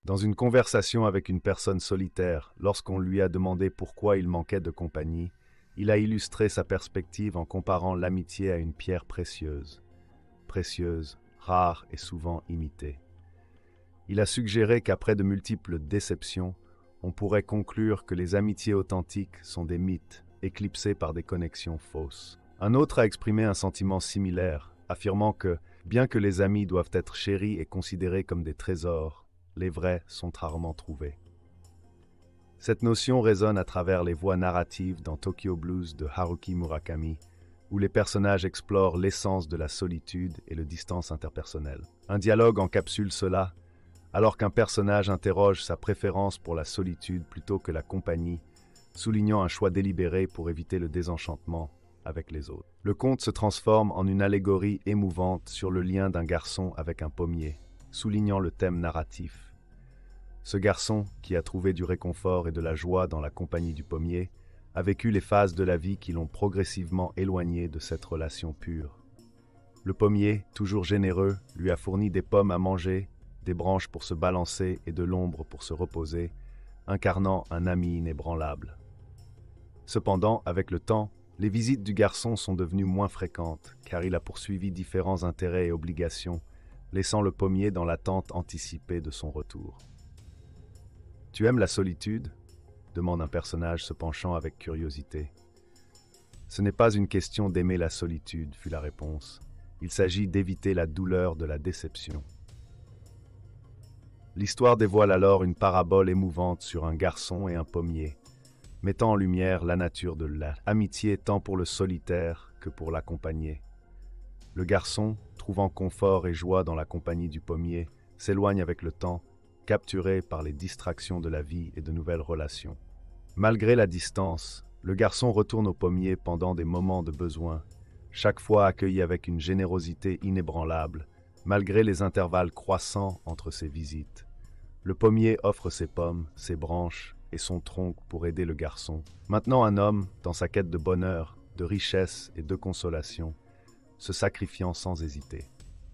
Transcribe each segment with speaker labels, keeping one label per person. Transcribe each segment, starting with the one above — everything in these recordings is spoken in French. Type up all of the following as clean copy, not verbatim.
Speaker 1: Dans une conversation avec une personne solitaire, lorsqu'on lui a demandé pourquoi il manquait de compagnie, il a illustré sa perspective en comparant l'amitié à une pierre précieuse. Précieuse, rare et souvent imitée. Il a suggéré qu'après de multiples déceptions, on pourrait conclure que les amitiés authentiques sont des mythes, éclipsés par des connexions fausses. Un autre a exprimé un sentiment similaire, affirmant que, bien que les amis doivent être chéris et considérés comme des trésors, les vrais sont rarement trouvés. Cette notion résonne à travers les voies narratives dans Tokyo Blues de Haruki Murakami, où les personnages explorent l'essence de la solitude et le distance interpersonnelle. Un dialogue encapsule cela, alors qu'un personnage interroge sa préférence pour la solitude plutôt que la compagnie, soulignant un choix délibéré pour éviter le désenchantement avec les autres. Le conte se transforme en une allégorie émouvante sur le lien d'un garçon avec un pommier, soulignant le thème narratif. Ce garçon, qui a trouvé du réconfort et de la joie dans la compagnie du pommier, a vécu les phases de la vie qui l'ont progressivement éloigné de cette relation pure. Le pommier, toujours généreux, lui a fourni des pommes à manger, des branches pour se balancer et de l'ombre pour se reposer, incarnant un ami inébranlable. Cependant, avec le temps, les visites du garçon sont devenues moins fréquentes, car il a poursuivi différents intérêts et obligations, laissant le pommier dans l'attente anticipée de son retour. « Tu aimes la solitude ?» demande un personnage se penchant avec curiosité. « Ce n'est pas une question d'aimer la solitude, » fut la réponse. « Il s'agit d'éviter la douleur de la déception. » L'histoire dévoile alors une parabole émouvante sur un garçon et un pommier, mettant en lumière la nature de l'amitié tant pour le solitaire que pour l'accompagné. Le garçon, trouvant confort et joie dans la compagnie du pommier, s'éloigne avec le temps, capturé par les distractions de la vie et de nouvelles relations. Malgré la distance, le garçon retourne au pommier pendant des moments de besoin, chaque fois accueilli avec une générosité inébranlable, malgré les intervalles croissants entre ses visites. Le pommier offre ses pommes, ses branches et son tronc pour aider le garçon. Maintenant un homme, dans sa quête de bonheur, de richesse et de consolation, se sacrifiant sans hésiter.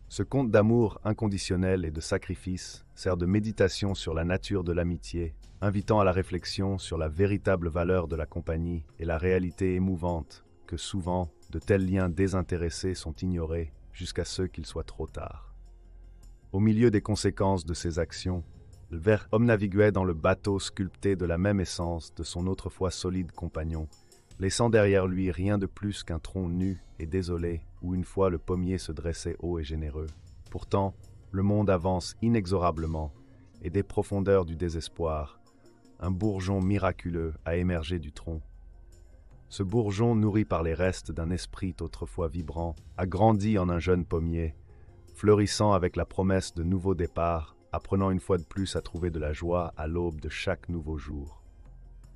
Speaker 1: Ce conte d'amour inconditionnel et de sacrifice sert de méditation sur la nature de l'amitié, invitant à la réflexion sur la véritable valeur de la compagnie et la réalité émouvante que souvent de tels liens désintéressés sont ignorés jusqu'à ce qu'il soit trop tard. Au milieu des conséquences de ses actions, le vert homme naviguait dans le bateau sculpté de la même essence de son autrefois solide compagnon, laissant derrière lui rien de plus qu'un tronc nu et désolé où une fois le pommier se dressait haut et généreux. Pourtant, le monde avance inexorablement et des profondeurs du désespoir, un bourgeon miraculeux a émergé du tronc. Ce bourgeon, nourri par les restes d'un esprit autrefois vibrant, a grandi en un jeune pommier, fleurissant avec la promesse de nouveaux départs, apprenant une fois de plus à trouver de la joie à l'aube de chaque nouveau jour.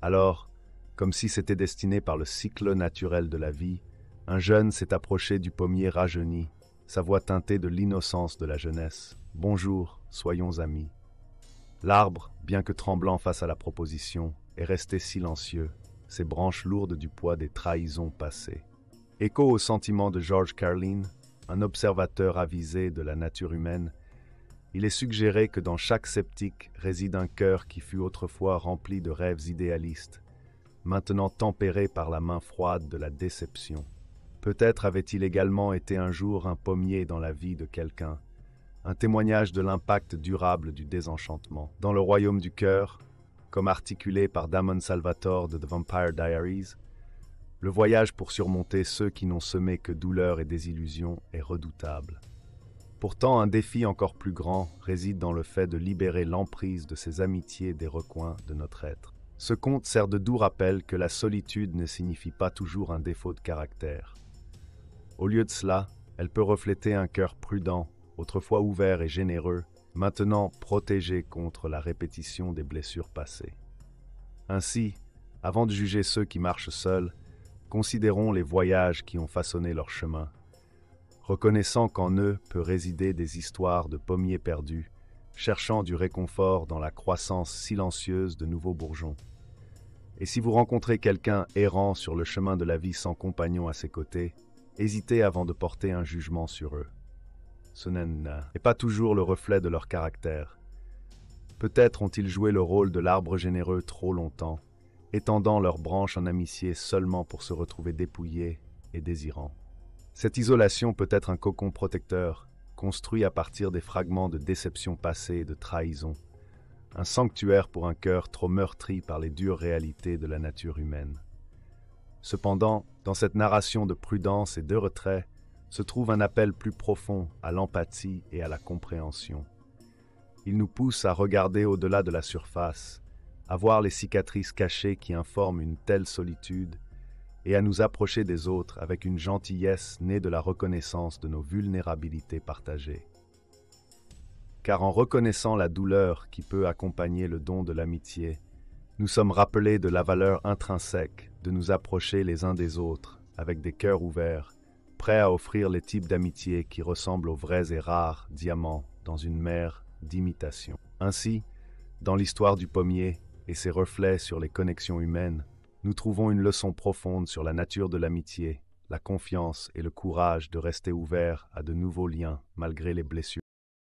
Speaker 1: Alors, comme si c'était destiné par le cycle naturel de la vie, un jeune s'est approché du pommier rajeuni, sa voix teintée de l'innocence de la jeunesse. « Bonjour, soyons amis. » L'arbre, bien que tremblant face à la proposition, est resté silencieux, ses branches lourdes du poids des trahisons passées. Écho au sentiment de George Carlin, un observateur avisé de la nature humaine, il est suggéré que dans chaque sceptique réside un cœur qui fut autrefois rempli de rêves idéalistes, maintenant tempéré par la main froide de la déception. Peut-être avait-il également été un jour un pommier dans la vie de quelqu'un, un témoignage de l'impact durable du désenchantement. Dans le royaume du cœur, comme articulé par Damon Salvatore de The Vampire Diaries, le voyage pour surmonter ceux qui n'ont semé que douleur et désillusion est redoutable. Pourtant, un défi encore plus grand réside dans le fait de libérer l'emprise de ces amitiés des recoins de notre être. Ce conte sert de doux rappel que la solitude ne signifie pas toujours un défaut de caractère. Au lieu de cela, elle peut refléter un cœur prudent, autrefois ouvert et généreux, maintenant protégé contre la répétition des blessures passées. Ainsi, avant de juger ceux qui marchent seuls, considérons les voyages qui ont façonné leur chemin, reconnaissant qu'en eux peut résider des histoires de pommiers perdus, cherchant du réconfort dans la croissance silencieuse de nouveaux bourgeons. Et si vous rencontrez quelqu'un errant sur le chemin de la vie sans compagnon à ses côtés, hésitez avant de porter un jugement sur eux. Ce n'est pas toujours le reflet de leur caractère. Peut-être ont-ils joué le rôle de l'arbre généreux trop longtemps, étendant leurs branches en amitié seulement pour se retrouver dépouillés et désirants. Cette isolation peut être un cocon protecteur, construit à partir des fragments de déception passée et de trahison, un sanctuaire pour un cœur trop meurtri par les dures réalités de la nature humaine. Cependant, dans cette narration de prudence et de retrait, se trouve un appel plus profond à l'empathie et à la compréhension. Il nous pousse à regarder au-delà de la surface, à voir les cicatrices cachées qui informent une telle solitude et à nous approcher des autres avec une gentillesse née de la reconnaissance de nos vulnérabilités partagées. Car en reconnaissant la douleur qui peut accompagner le don de l'amitié, nous sommes rappelés de la valeur intrinsèque de nous approcher les uns des autres avec des cœurs ouverts, prêts à offrir les types d'amitié qui ressemblent aux vrais et rares diamants dans une mer d'imitation. Ainsi, dans l'histoire du pommier et ses reflets sur les connexions humaines, nous trouvons une leçon profonde sur la nature de l'amitié, la confiance et le courage de rester ouverts à de nouveaux liens malgré les blessures.